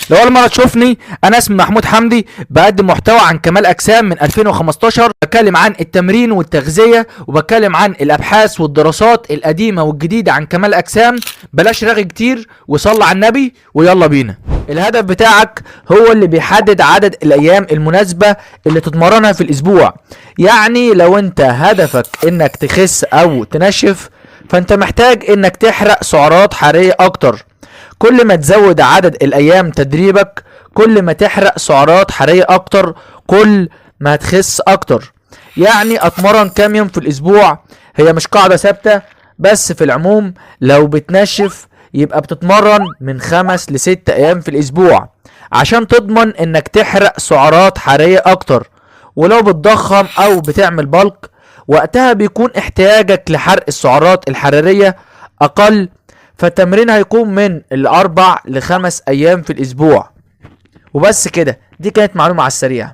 لو اول مره تشوفني، انا اسمي محمود حمدي، بقدم محتوى عن كمال اجسام من 2015. بتكلم عن التمرين والتغذيه، وبتكلم عن الابحاث والدراسات القديمه والجديده عن كمال اجسام. بلاش رغي كتير وصلى على النبي ويلا بينا. الهدف بتاعك هو اللي بيحدد عدد الايام المناسبه اللي تتمرنها في الاسبوع. يعني لو انت هدفك انك تخس او تنشف، فانت محتاج انك تحرق سعرات حراريه اكتر. كل ما تزود عدد الايام تدريبك، كل ما تحرق سعرات حراريه اكتر، كل ما هتخس اكتر. يعني اتمرن كام يوم في الاسبوع هي مش قاعده ثابته، بس في العموم لو بتنشف يبقى بتتمرن من 5 ل6 ايام في الاسبوع عشان تضمن انك تحرق سعرات حراريه اكتر. ولو بتضخم او بتعمل بالك، وقتها بيكون احتياجك لحرق السعرات الحراريه اقل، فالتمرين هيكون من 4 ل5 ايام في الاسبوع. وبس كده، دي كانت معلومة على السريع.